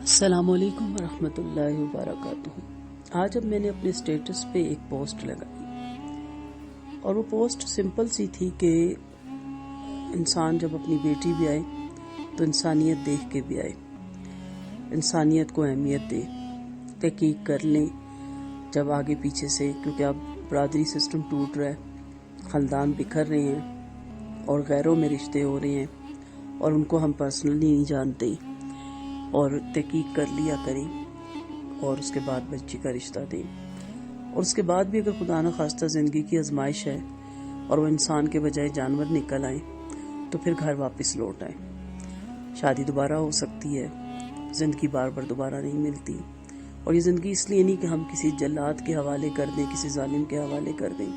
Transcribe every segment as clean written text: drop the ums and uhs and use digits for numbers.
السلام علیکم ورحمۃ اللہ وبرکاتہ۔ آج اب میں نے اپنے اسٹیٹس پہ ایک پوسٹ لگائی اور وہ پوسٹ سمپل سی تھی کہ انسان جب اپنی بیٹی بھی آئے تو انسانیت دیکھ کے بھی آئے، انسانیت کو اہمیت دے، تحقیق کر لیں جب آگے پیچھے سے، کیونکہ اب برادری سسٹم ٹوٹ رہا ہے، خاندان بکھر رہے ہیں اور غیروں میں رشتے ہو رہے ہیں اور ان کو ہم پرسنلی نہیں جانتے، اور تحقیق کر لیا کریں اور اس کے بعد بچی کا رشتہ دیں، اور اس کے بعد بھی اگر خدا نخواستہ زندگی کی آزمائش ہے اور وہ انسان کے بجائے جانور نکل آئیں تو پھر گھر واپس لوٹ آئیں۔ شادی دوبارہ ہو سکتی ہے، زندگی بار بار دوبارہ نہیں ملتی، اور یہ زندگی اس لیے نہیں کہ ہم کسی جلاد کے حوالے کر دیں، کسی ظالم کے حوالے کر دیں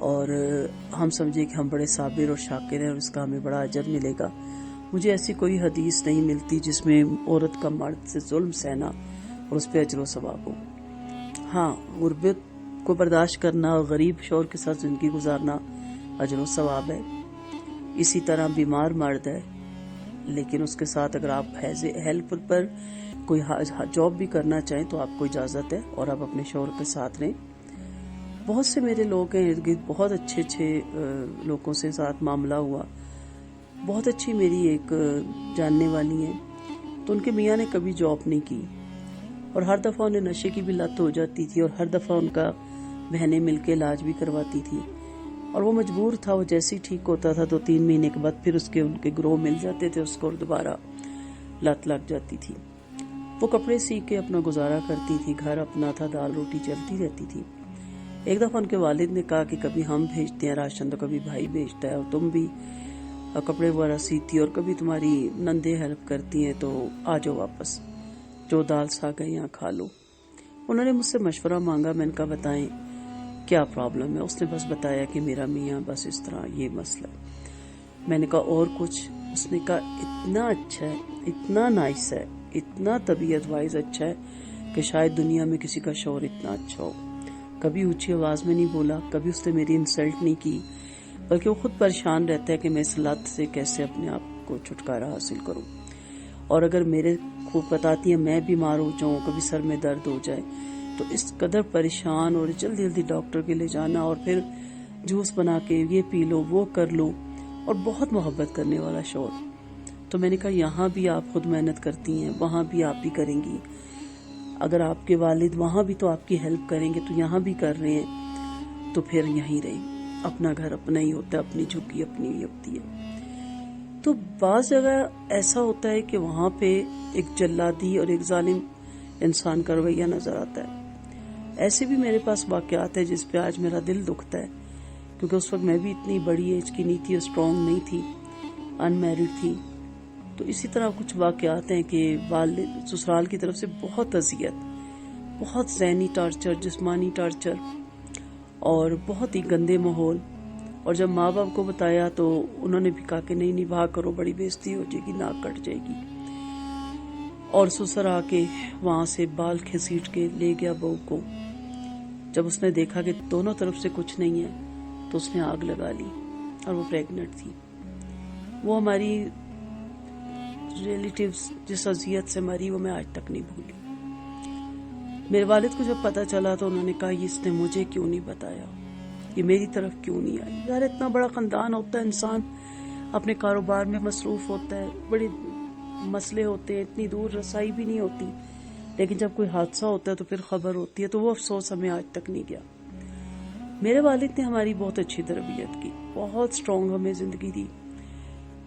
اور ہم سمجھیں کہ ہم بڑے صابر اور شاکر ہیں اور اس کا ہمیں بڑا اجر ملے گا۔ مجھے ایسی کوئی حدیث نہیں ملتی جس میں عورت کا مرد سے ظلم سہنا اور اس پہ اجر و ثواب ہو۔ ہاں، غربت کو برداشت کرنا اور غریب شوہر کے ساتھ زندگی گزارنا اجر و ثواب ہے۔ اسی طرح بیمار مرد ہے لیکن اس کے ساتھ اگر آپ ہیلپ پر کوئی جاب بھی کرنا چاہیں تو آپ کو اجازت ہے اور آپ اپنے شوہر کے ساتھ رہیں۔ بہت سے میرے لوگ ہیں ارد گرد، بہت اچھے لوگوں سے ساتھ معاملہ ہوا۔ بہت اچھی میری ایک جاننے والی ہیں، تو ان کے میاں نے کبھی جاب نہیں کی اور ہر دفعہ انہیں نشے کی بھی لت ہو جاتی تھی اور ہر دفعہ ان کا بہنیں مل کے علاج بھی کرواتی تھی اور وہ مجبور تھا، وہ جیسے ہی ٹھیک ہوتا تھا 2-3 مہینے کے بعد پھر ان کے گروہ مل جاتے تھے اس کو اور دوبارہ لت لگ جاتی تھی۔ وہ کپڑے سی کے اپنا گزارا کرتی تھی، گھر اپنا تھا، دال روٹی چلتی رہتی تھی۔ ایک دفعہ ان کے والد نے کہا کہ کبھی ہم بھیجتے ہیں راشن تو کبھی بھائی بھیجتا ہے، اور تم بھی کپڑے وغیرہ سیتی اور کبھی تمہاری نندیں ہیلپ کرتی ہیں، تو آ جاؤ واپس، جو دال ساگ ہے یہاں کھا لو۔ انہوں نے مجھ سے مشورہ مانگا، میں نے کہا بتائیں کیا پرابلم ہے؟ اس نے بس بتایا کہ میرا میاں بس اس طرح یہ مسئلہ۔ میں نے کہا اور کچھ؟ اس نے کہا اتنا اچھا ہے، اتنا نائس ہے، اتنا طبیعت وائز اچھا ہے کہ شاید دنیا میں کسی کا شوہر اتنا اچھا ہو۔ کبھی اونچی آواز میں نہیں بولا، کبھی اس نے میری انسلٹ نہیں کی، بلکہ وہ خود پریشان رہتا ہے کہ میں اس لت سے کیسے اپنے آپ کو چھٹکارا حاصل کروں، اور اگر میرے کو بتاتی ہے میں بیمار ہو جاؤں، کبھی سر میں درد ہو جائے تو اس قدر پریشان اور جلدی جلدی ڈاکٹر کے لے جانا اور پھر جوس بنا کے یہ پی لو وہ کر لو، اور بہت محبت کرنے والا شوہر۔ تو میں نے کہا یہاں بھی آپ خود محنت کرتی ہیں، وہاں بھی آپ بھی کریں گی، اگر آپ کے والد وہاں بھی تو آپ کی ہیلپ کریں گے تو یہاں بھی کر رہے ہیں، تو پھر یہیں رہیں۔ اپنا گھر اپنا ہی ہوتا ہے، اپنی جھگی اپنی ہی ہوتی ہے۔ تو بعض جگہ ایسا ہوتا ہے کہ وہاں پہ ایک جلادی اور ایک ظالم انسان کا رویہ نظر آتا ہے۔ ایسے بھی میرے پاس واقعات ہیں جس پہ آج میرا دل دکھتا ہے، کیونکہ اس وقت میں بھی اتنی بڑی ایج کی نہیں تھی اور اسٹرانگ نہیں تھی، ان میرڈ تھی۔ تو اسی طرح کچھ واقعات ہیں کہ والد سسرال کی طرف سے بہت اذیت، بہت ذہنی ٹارچر، جسمانی ٹارچر اور بہت ہی گندے ماحول، اور جب ماں باپ کو بتایا تو انہوں نے بھی کہا کہ نہیں بھاگ کرو، بڑی بےزتی ہو جائے گی، ناک کٹ جائے گی، اور سسر آ کے وہاں سے بال کھسیٹ کے لے گیا بہو کو۔ جب اس نے دیکھا کہ دونوں طرف سے کچھ نہیں ہے تو اس نے آگ لگا لی، اور وہ پریگننٹ تھی۔ وہ ہماری ریلیٹیوز جس اذیت سے مری وہ میں آج تک نہیں بھولی۔ میرے والد کو جب پتا چلا تو انہوں نے کہا اس نے مجھے کیوں نہیں بتایا، یہ میری طرف کیوں نہیں آئی؟ یار اتنا بڑا خاندان ہوتا ہے، انسان اپنے کاروبار میں مصروف ہوتا ہے، بڑے مسئلے ہوتے ہیں، اتنی دور رسائی بھی نہیں ہوتی، لیکن جب کوئی حادثہ ہوتا ہے تو پھر خبر ہوتی ہے، تو وہ افسوس ہمیں آج تک نہیں گیا۔ میرے والد نے ہماری بہت اچھی تربیت کی، بہت اسٹرانگ ہمیں زندگی دی،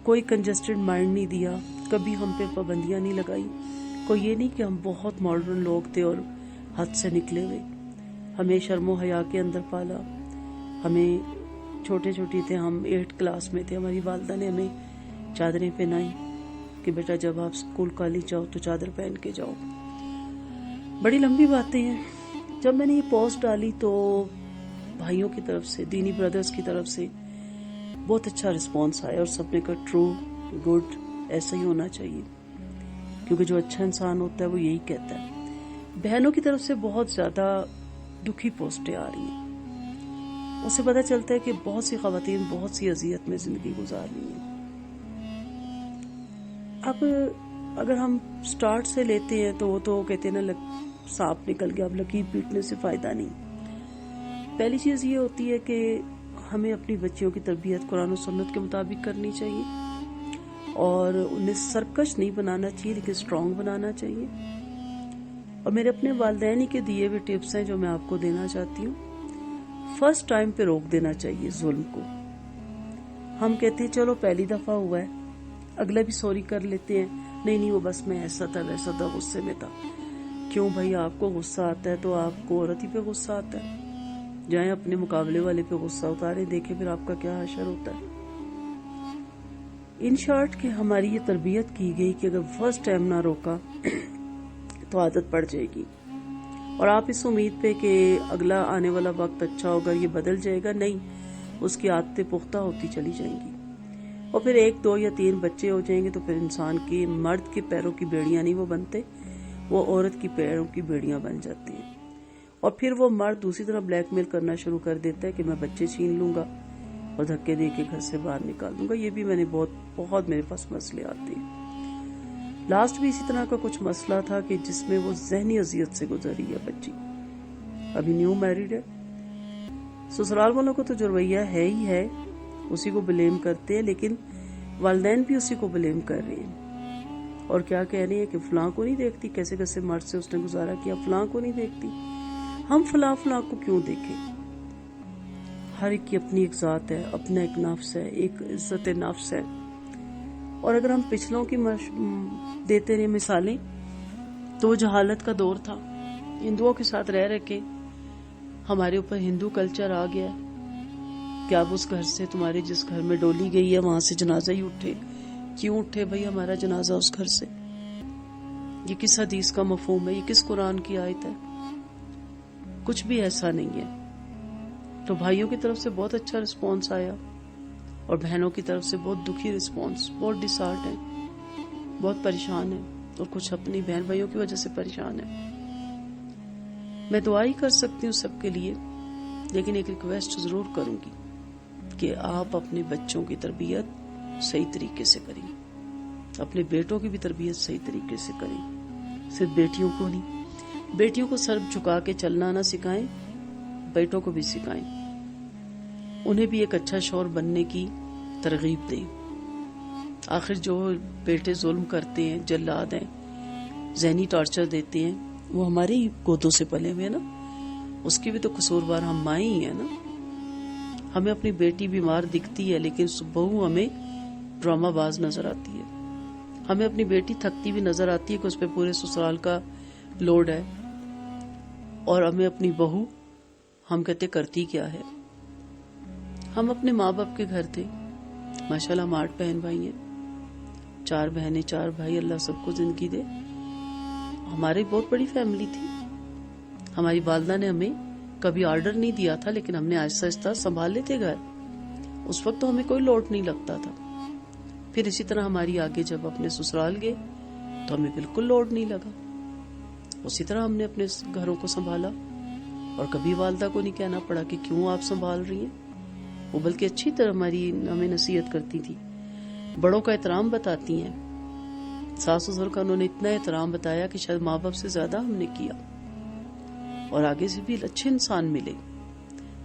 کوئی کنجسٹڈ مائنڈ نہیں دیا، کبھی ہم پہ پابندیاں نہیں لگائی۔ کوئی یہ نہیں کہ ہم بہت ماڈرن لوگ تھے اور حد سے نکلے ہوئے، ہمیں شرم و حیا کے اندر پالا۔ ہمیں چھوٹے تھے، ہم 8 کلاس میں تھے، ہماری والدہ نے ہمیں چادریں پہنائی کہ بیٹا جب آپ اسکول کالج جاؤ تو چادر پہن کے جاؤ۔ بڑی لمبی باتیں ہیں۔ جب میں نے یہ پوسٹ ڈالی تو بھائیوں کی طرف سے، دینی بردرز کی طرف سے بہت اچھا رسپانس آیا، اور سب نے کہا ٹرو، گڈ، ایسا ہی ہونا چاہیے، کیونکہ جو اچھا انسان ہوتا ہے وہ یہی کہتا ہے۔ بہنوں کی طرف سے بہت زیادہ دکھی پوسٹیں آ رہی ہیں، اس سے پتہ چلتا ہے کہ بہت سی خواتین بہت سی اذیت میں زندگی گزار رہی ہیں۔ اب اگر ہم سٹارٹ سے لیتے ہیں تو وہ تو کہتے ہیں نا سانپ نکل گیا، اب لکیر پیٹنے سے فائدہ نہیں۔ پہلی چیز یہ ہوتی ہے کہ ہمیں اپنی بچیوں کی تربیت قرآن و سنت کے مطابق کرنی چاہیے، اور انہیں سرکش نہیں بنانا چاہیے لیکن اسٹرانگ بنانا چاہیے۔ اور میرے اپنے والدین کے دیے ہوئے ٹپس ہیں جو میں آپ کو دینا چاہتی ہوں۔ فرسٹ ٹائم پہ روک دینا چاہیے ظلم کو۔ ہم کہتے ہیں چلو پہلی دفعہ ہوا ہے، اگلا بھی سوری کر لیتے ہیں، نہیں وہ بس میں ایسا تھا ویسا تھا، غصے میں تھا۔ کیوں بھائی، آپ کو غصہ آتا ہے تو آپ کو عورت ہی پہ غصہ آتا ہے؟ جائیں اپنے مقابلے والے پہ غصہ اتاریں، دیکھیں پھر آپ کا کیا حشر ہوتا ہے۔ ان شارٹ کہ ہماری یہ تربیت کی گئی کہ اگر فرسٹ ٹائم نہ روکا تو عادت پڑ جائے گی، اور آپ اس امید پہ کہ اگلا آنے والا وقت اچھا ہوگا، یہ بدل جائے گا، نہیں، اس کی عادتیں پختہ ہوتی چلی جائیں گی، اور پھر 1 2 یا 3 بچے ہو جائیں گے تو پھر انسان کے مرد کے پیروں کی بیڑیاں نہیں وہ بنتے، وہ عورت کی پیروں کی بیڑیاں بن جاتی ہیں، اور پھر وہ مرد دوسری طرح بلیک میل کرنا شروع کر دیتا ہے کہ میں بچے چھین لوں گا اور دھکے دے کے گھر سے باہر نکال دوں گا۔ یہ بھی میں نے بہت میرے پاس مسئلے آتے ہیں۔ لاسٹ بھی اسی طرح کا کچھ مسئلہ تھا کہ جس میں وہ ذہنی اذیت سے گزر رہی ہے بچی، ابھی نیو میریڈ ہے۔ سسرال والوں کو تو جو رویہ ہے ہی ہے، اسی کو بلیم کرتے ہیں، لیکن والدین بھی اسی کو بلیم کر رہے ہیں، اور کیا کہہ رہے ہیں کہ فلاں کو نہیں دیکھتی کیسے کیسے مرد سے اس نے گزارا کیا، فلاں کو نہیں دیکھتی۔ ہم فلاں کو کیوں دیکھیں؟ ہر ایک کی اپنی ایک ذات ہے، اپنا ایک نفس ہے، ایک عزت نفس ہے، اور اگر ہم پچھلوں کی دیتے رہے مثالیں تو وہ جہالت کا دور تھا، ہندوؤں کے ساتھ رہ کے ہمارے اوپر ہندو کلچر آ گیا ہے کہ اب اس گھر سے، تمہارے جس گھر میں ڈولی گئی ہے وہاں سے جنازہ ہی اٹھے۔ کیوں اٹھے بھائی ہمارا جنازہ اس گھر سے؟ یہ کس حدیث کا مفہوم ہے؟ یہ کس قرآن کی آیت ہے؟ کچھ بھی ایسا نہیں ہے۔ تو بھائیوں کی طرف سے بہت اچھا رسپانس آیا، اور بہنوں کی طرف سے بہت دکھی رسپانس، بہت ڈسہارٹ ہے، بہت پریشان ہے، اور کچھ اپنی بہن بھائیوں کی وجہ سے پریشان ہے۔ میں دعا ہی کر سکتی ہوں سب کے لیے، لیکن ایک ریکویسٹ ضرور کروں گی کہ آپ اپنے بچوں کی تربیت صحیح طریقے سے کریں، اپنے بیٹوں کی بھی تربیت صحیح طریقے سے کریں، صرف بیٹیوں کو نہیں۔ بیٹیوں کو سر جھکا کے چلنا نہ سکھائیں، بیٹوں کو بھی سکھائیں، انہیں بھی ایک اچھا شوہر بننے کی ترغیب دیں۔ آخر جو بیٹے ظلم کرتے ہیں، جلاد ہیں، ذہنی ٹارچر دیتے ہیں، وہ ہمارے ہی گودوں سے پلے ہوئے ہیں نا، اس کی بھی تو قصوروار ہم مائیں ہی ہیں نا۔ ہمیں اپنی بیٹی بیمار دکھتی ہے لیکن بہو ہمیں ڈرامہ باز نظر آتی ہے، ہمیں اپنی بیٹی تھکتی ہوئی نظر آتی ہے کہ اس پہ پورے سسرال کا لوڈ ہے، اور ہمیں اپنی بہو ہم کہتے کرتی کیا ہے۔ ہم اپنے ماں باپ کے گھر تھے، ماشاءاللہ ہم 8 بہن بھائی ہیں، 4 بہنیں 4 بھائی، اللہ سب کو زندگی دے۔ ہماری بہت بڑی فیملی تھی، ہماری والدہ نے ہمیں کبھی آرڈر نہیں دیا تھا، لیکن ہم نے آہستہ آہستہ سنبھال لیتے گھر، اس وقت تو ہمیں کوئی لوٹ نہیں لگتا تھا۔ پھر اسی طرح ہماری آگے جب اپنے سسرال گئے تو ہمیں بالکل لوڈ نہیں لگا، اسی طرح ہم نے اپنے گھروں کو سنبھالا، اور کبھی والدہ کو نہیں کہنا پڑا کہ کیوں آپ سنبھال رہی ہیں، وہ بلکہ اچھی طرح ہمیں نصیحت کرتی تھی، بڑوں کا احترام بتاتی ہیں۔ ساس سسر کا انہوں نے اتنا احترام بتایا کہ شاید ماں باپ سے زیادہ ہم نے کیا، اور آگے سے بھی اچھے انسان ملے۔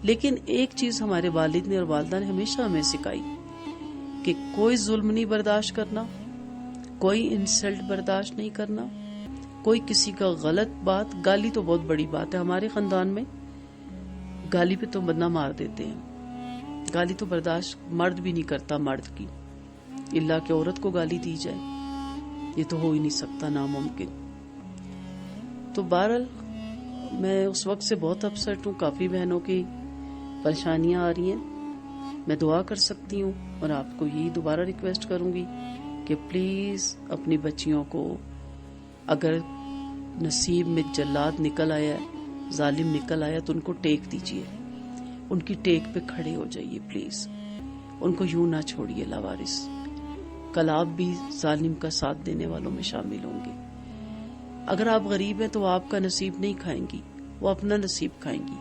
لیکن ایک چیز ہمارے والد نے اور والدہ نے ہمیشہ ہمیں سکھائی کہ کوئی ظلم نہیں برداشت کرنا، کوئی انسلٹ برداشت نہیں کرنا، کوئی کسی کا غلط بات، گالی تو بہت بڑی بات ہے، ہمارے خاندان میں گالی پہ تو بندہ مار دیتے ہیں، گالی تو برداشت مرد بھی نہیں کرتا مرد کی، اللہ کہ عورت کو گالی دی جائے، یہ تو ہو ہی نہیں سکتا، ناممکن۔ تو بہرحال میں اس وقت سے بہت اپسیٹ ہوں، کافی بہنوں کی پریشانیاں آ رہی ہیں، میں دعا کر سکتی ہوں، اور آپ کو یہی دوبارہ ریکویسٹ کروں گی کہ پلیز اپنی بچیوں کو، اگر نصیب میں جلاد نکل آیا ہے، ظالم نکل آیا، تو ان کو ٹیک دیجیے، ان کی ٹیک پہ کھڑے ہو جائیے پلیز، ان کو یوں نہ چھوڑیے لاوارث، کل آپ بھی ظالم کا ساتھ دینے والوں میں شامل ہوں گے۔ اگر آپ غریب ہیں تو آپ کا نصیب نہیں کھائیں گی، وہ اپنا نصیب کھائیں گی۔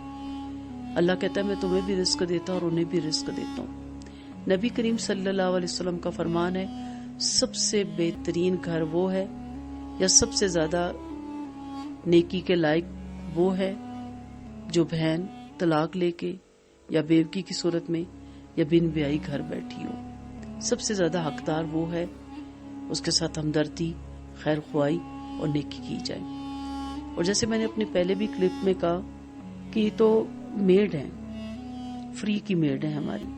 اللہ کہتا ہے میں تمہیں بھی رزق دیتا ہوں اور انہیں بھی رزق دیتا ہوں۔ نبی کریم صلی اللہ علیہ وسلم کا فرمان ہے، سب سے بہترین گھر وہ ہے یا سب سے زیادہ نیکی کے لائق وہ ہے جو بہن طلاق لے کے یا بیوگی کی صورت میں یا بن بیائی گھر بیٹھی ہو. سب سے زیادہ حقدار وہ ہے، اس کے ساتھ ہمدردی، خیر خواہی اور نیکی کی جائے. اور جیسے میں نے اپنے پہلے بھی کلپ میں کہا کہ یہ تو میڈ ہیں، فری کی میڈ ہیں ہماری،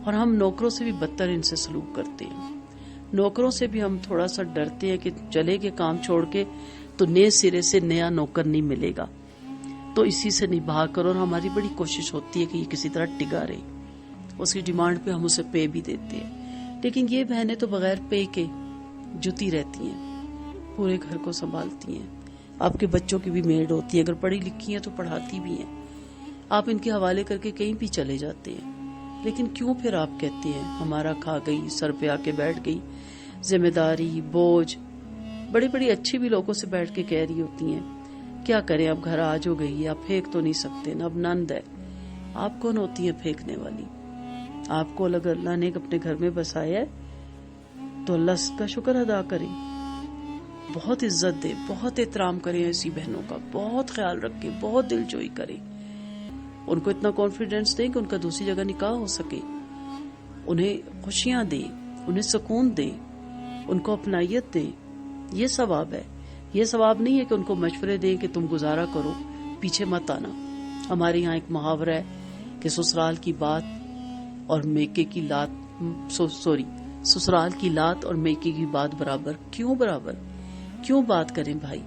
اور ہم نوکروں سے بھی بدتر ان سے سلوک کرتے ہیں. نوکروں سے بھی ہم تھوڑا سا ڈرتے ہیں کہ چلے کے کام چھوڑ کے تو نئے سرے سے نیا نوکر نہیں ملے گا، تو اسی سے نبھا کر، اور ہماری بڑی کوشش ہوتی ہے کہ یہ کسی طرح ٹکا رہے، اس کی ڈیمانڈ پہ ہم اسے پے بھی دیتے ہیں. لیکن یہ بہنیں تو بغیر پے کے جتی رہتی ہیں، پورے گھر کو سنبھالتی ہیں. آپ کے بچوں کی بھی میڈ ہوتی ہے، اگر پڑھی لکھی ہیں تو پڑھاتی بھی ہیں. آپ ان کے حوالے کر کے کہیں بھی چلے جاتے ہیں، لیکن کیوں پھر آپ کہتے ہیں ہمارا کھا گئی، سر پہ آ کے بیٹھ گئی، ذمہ داری، بوجھ. بڑی بڑی اچھی بھی لوگوں سے بیٹھ کے کہہ رہی ہوتی ہیں کیا کریں اب گھر آج ہو گئی ہے، آپ پھینک تو نہیں سکتے نا، اب نند ہے. آپ کون ہوتی ہیں پھینکنے والی؟ آپ کو اللہ نے اپنے گھر میں بسایا ہے تو اللہ کا شکر ادا کریں، بہت عزت دے، بہت احترام کریں ایسی بہنوں کا، بہت خیال رکھیں، بہت دل جوئی کریں. ان کو اتنا کانفیڈینس دیں کہ ان کا دوسری جگہ نکاح ہو سکے، انہیں خوشیاں دیں، انہیں سکون دیں، ان کو اپنائیت دیں. یہ ثواب ہے. یہ ثواب نہیں ہے کہ ان کو مشورے دیں کہ تم گزارا کرو، پیچھے مت آنا. ہمارے یہاں ایک محاورہ ہے کہ سسرال کی بات اور میکے کی لات سسرال کی لات اور میکے کی بات برابر. کیوں برابر؟ کیوں بات کریں بھائی؟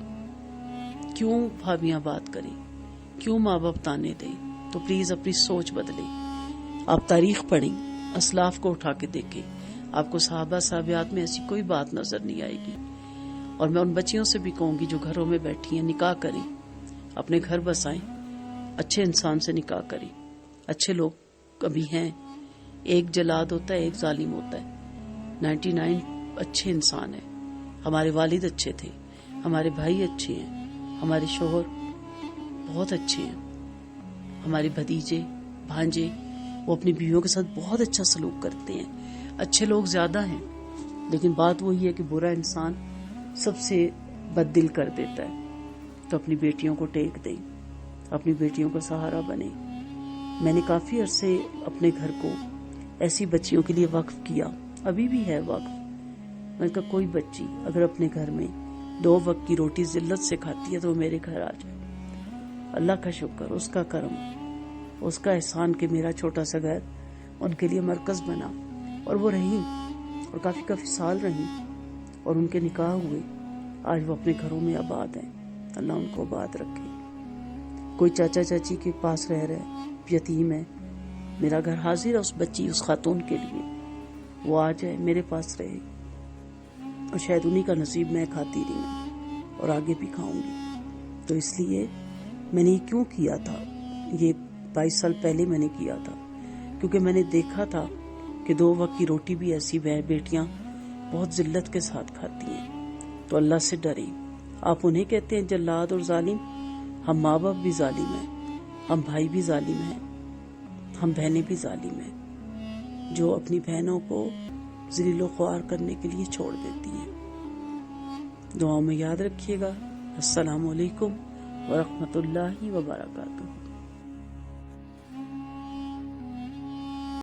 کیوں بھابیاں بات کریں؟ کیوں ماں باپ تانے دیں؟ تو پلیز اپنی سوچ بدلیں. آپ تاریخ پڑھیں، اسلاف کو اٹھا کے دیکھیں، آپ کو صحابہ صحابیات میں ایسی کوئی بات نظر نہیں آئے گی. اور میں ان بچیوں سے بھی کہوں گی جو گھروں میں بیٹھی ہیں، نکاح کریں، اپنے گھر بسائیں، اچھے انسان سے نکاح کریں. اچھے لوگ کبھی ہیں، ایک جلاد ہوتا ہے، ایک ظالم ہوتا ہے، 99 اچھے انسان ہیں. ہمارے والد اچھے تھے، ہمارے بھائی اچھے ہیں، ہمارے شوہر بہت اچھے ہیں، ہمارے بھتیجے بھانجے وہ اپنی بیویوں کے ساتھ بہت اچھا سلوک کرتے ہیں. اچھے لوگ زیادہ ہیں، لیکن بات وہی ہے کہ برا انسان سب سے بد دل کر دیتا ہے. تو اپنی بیٹیوں کو ٹیک دیں، اپنی بیٹیوں کا سہارا بنیں. میں نے کافی عرصے اپنے گھر کو ایسی بچیوں کے لیے وقف کیا، ابھی بھی ہے وقف. میں نے کہا کوئی بچی اگر اپنے گھر میں 2 وقت کی روٹی ذلت سے کھاتی ہے تو وہ میرے گھر آ جائے. اللہ کا شکر، اس کا کرم، اس کا احسان کہ میرا چھوٹا سا گھر ان کے لیے مرکز بنا، اور وہ رہیں اور کافی سال رہیں، اور ان کے نکاح ہوئے. آج وہ اپنے گھروں میں آباد ہیں، اللہ ان کو آباد رکھے. کوئی چاچا چاچی کے پاس رہ رہا ہے، یتیم ہے، میرا گھر حاضر ہے اس بچی، اس خاتون کے لیے. وہ آ جائے میرے پاس رہے، اور شاید انہی کا نصیب میں کھاتی رہی ہوں اور آگے بھی کھاؤں گی. تو اس لیے میں نے یہ کیوں کیا تھا، یہ 22 سال پہلے میں نے کیا تھا، کیونکہ میں نے دیکھا تھا کہ 2 وقت کی روٹی بھی ایسی بیٹیاں بہت ذلت کے ساتھ کھاتی ہیں. تو اللہ سے ڈریں. آپ انہیں کہتے ہیں جلاد اور ظالم، ہم ماں باپ بھی ظالم ہیں، ہم بھائی بھی ظالم ہیں، ہم بہنیں بھی ظالم ہیں، جو اپنی بہنوں کو ذلیل و خوار کرنے کے لیے چھوڑ دیتی ہیں. دعاؤں میں یاد رکھیے گا. السلام علیکم ورحمۃ اللہ وبرکاتہ.